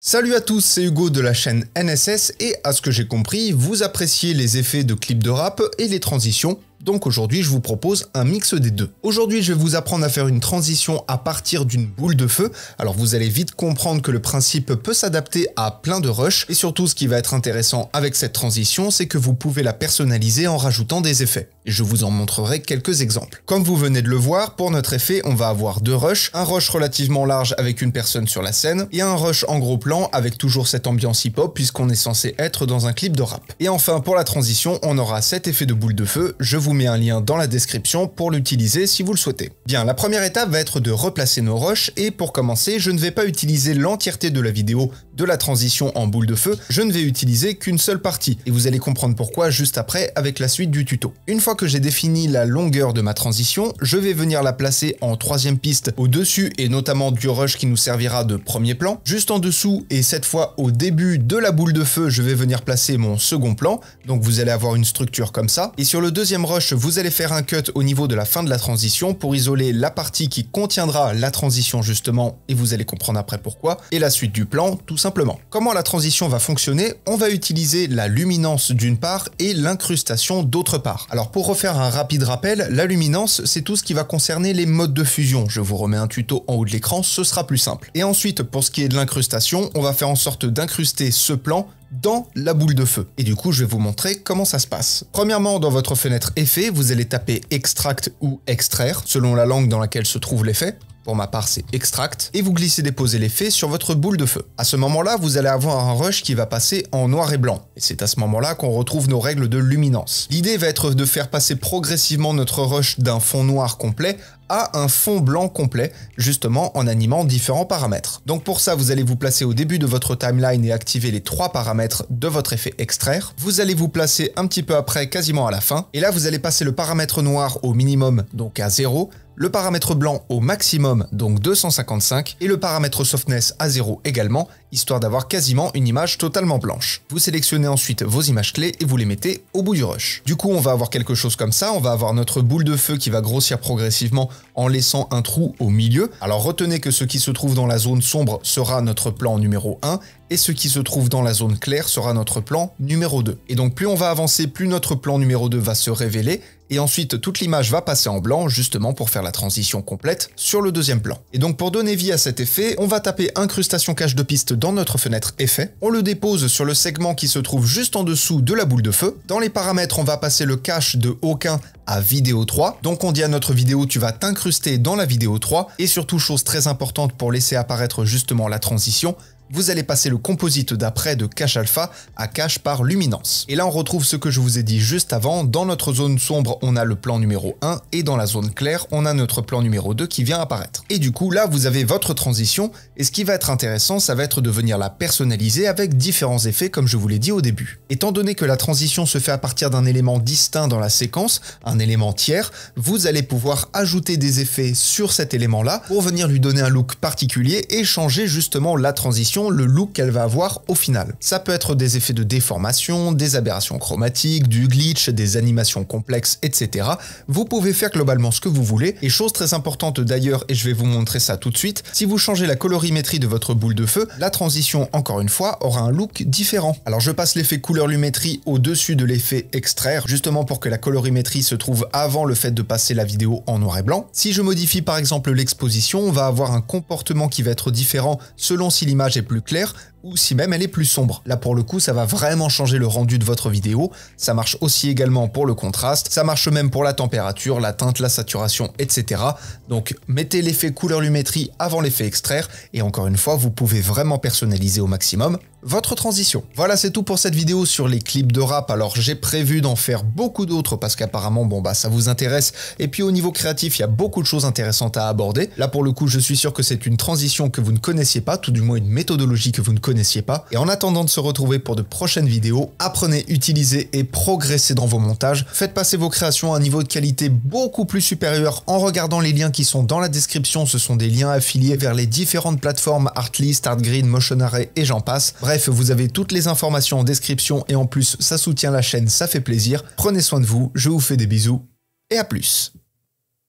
Salut à tous, c'est Hugo de la chaîne NSS et à ce que j'ai compris, vous appréciez les effets de clips de rap et les transitions. Donc aujourd'hui, je vous propose un mix des deux. Aujourd'hui, je vais vous apprendre à faire une transition à partir d'une boule de feu. Alors vous allez vite comprendre que le principe peut s'adapter à plein de rushs. Et surtout, ce qui va être intéressant avec cette transition, c'est que vous pouvez la personnaliser en rajoutant des effets. Et je vous en montrerai quelques exemples. Comme vous venez de le voir, pour notre effet, on va avoir deux rushs. Un rush relativement large avec une personne sur la scène et un rush en gros plan avec toujours cette ambiance hip-hop puisqu'on est censé être dans un clip de rap. Et enfin, pour la transition, on aura cet effet de boule de feu. Je vous mets un lien dans la description pour l'utiliser si vous le souhaitez. Bien, la première étape va être de replacer nos rushs et pour commencer, je ne vais pas utiliser l'entièreté de la vidéo de la transition en boule de feu, je ne vais utiliser qu'une seule partie et vous allez comprendre pourquoi juste après avec la suite du tuto. Une fois que j'ai défini la longueur de ma transition, je vais venir la placer en troisième piste au-dessus et notamment du rush qui nous servira de premier plan. Juste en dessous et cette fois au début de la boule de feu, je vais venir placer mon second plan, donc vous allez avoir une structure comme ça. Et sur le deuxième rush, vous allez faire un cut au niveau de la fin de la transition pour isoler la partie qui contiendra la transition justement, et vous allez comprendre après pourquoi, et la suite du plan tout simplement. Comment la transition va fonctionner? On va utiliser la luminance d'une part et l'incrustation d'autre part. Alors pour refaire un rapide rappel, la luminance c'est tout ce qui va concerner les modes de fusion. Je vous remets un tuto en haut de l'écran, ce sera plus simple. Et ensuite pour ce qui est de l'incrustation, on va faire en sorte d'incruster ce plan dans la boule de feu. Et du coup, je vais vous montrer comment ça se passe. Premièrement, dans votre fenêtre effet, vous allez taper extract ou extraire, selon la langue dans laquelle se trouve l'effet. Pour ma part, c'est extract. Et vous glissez déposer l'effet sur votre boule de feu. À ce moment-là, vous allez avoir un rush qui va passer en noir et blanc. Et c'est à ce moment-là qu'on retrouve nos règles de luminance. L'idée va être de faire passer progressivement notre rush d'un fond noir complet à un fond blanc complet, justement en animant différents paramètres. Donc pour ça, vous allez vous placer au début de votre timeline et activer les trois paramètres de votre effet extraire. Vous allez vous placer un petit peu après, quasiment à la fin. Et là, vous allez passer le paramètre noir au minimum, donc à 0. Le paramètre blanc au maximum, donc 255, et le paramètre softness à 0 également, histoire d'avoir quasiment une image totalement blanche. Vous sélectionnez ensuite vos images clés et vous les mettez au bout du rush. Du coup, on va avoir quelque chose comme ça, on va avoir notre boule de feu qui va grossir progressivement en laissant un trou au milieu. Alors retenez que ce qui se trouve dans la zone sombre sera notre plan numéro 1, et ce qui se trouve dans la zone claire sera notre plan numéro 2. Et donc plus on va avancer, plus notre plan numéro 2 va se révéler, et ensuite toute l'image va passer en blanc, justement pour faire la transition complète sur le deuxième plan. Et donc pour donner vie à cet effet, on va taper incrustation cache de piste dans notre fenêtre effet, on le dépose sur le segment qui se trouve juste en dessous de la boule de feu. Dans les paramètres, on va passer le cache de aucun à vidéo 3, donc on dit à notre vidéo tu vas t'incruster dans la vidéo 3, et surtout chose très importante pour laisser apparaître justement la transition, vous allez passer le composite d'après de cache alpha à cache par luminance. Et là on retrouve ce que je vous ai dit juste avant, dans notre zone sombre on a le plan numéro 1 et dans la zone claire on a notre plan numéro 2 qui vient apparaître. Et du coup là vous avez votre transition et ce qui va être intéressant ça va être de venir la personnaliser avec différents effets comme je vous l'ai dit au début. Étant donné que la transition se fait à partir d'un élément distinct dans la séquence, un élément tiers, vous allez pouvoir ajouter des effets sur cet élément là pour venir lui donner un look particulier et changer justement la transition, le look qu'elle va avoir au final. Ça peut être des effets de déformation, des aberrations chromatiques, du glitch, des animations complexes, etc. Vous pouvez faire globalement ce que vous voulez. Et chose très importante d'ailleurs, et je vais vous montrer ça tout de suite, si vous changez la colorimétrie de votre boule de feu, la transition, encore une fois, aura un look différent. Alors je passe l'effet couleur lumétrie au-dessus de l'effet extraire, justement pour que la colorimétrie se trouve avant le fait de passer la vidéo en noir et blanc. Si je modifie par exemple l'exposition, on va avoir un comportement qui va être différent selon si l'image est plus claire ou si même elle est plus sombre. Là pour le coup ça va vraiment changer le rendu de votre vidéo. Ça marche aussi également pour le contraste, ça marche même pour la température, la teinte, la saturation, etc. Donc mettez l'effet couleur lumétrie avant l'effet extraire et encore une fois vous pouvez vraiment personnaliser au maximum votre transition. Voilà, c'est tout pour cette vidéo sur les clips de rap. Alors j'ai prévu d'en faire beaucoup d'autres parce qu'apparemment bon bah ça vous intéresse et puis au niveau créatif il y a beaucoup de choses intéressantes à aborder. Là pour le coup je suis sûr que c'est une transition que vous ne connaissiez pas, tout du moins une méthodologie que vous ne connaissiez pas. Et en attendant de se retrouver pour de prochaines vidéos, apprenez, utilisez et progressez dans vos montages. Faites passer vos créations à un niveau de qualité beaucoup plus supérieur en regardant les liens qui sont dans la description. Ce sont des liens affiliés vers les différentes plateformes Artlist, Artgrid, Motion Array et j'en passe. Bref, vous avez toutes les informations en description et en plus ça soutient la chaîne, ça fait plaisir. Prenez soin de vous, je vous fais des bisous et à plus.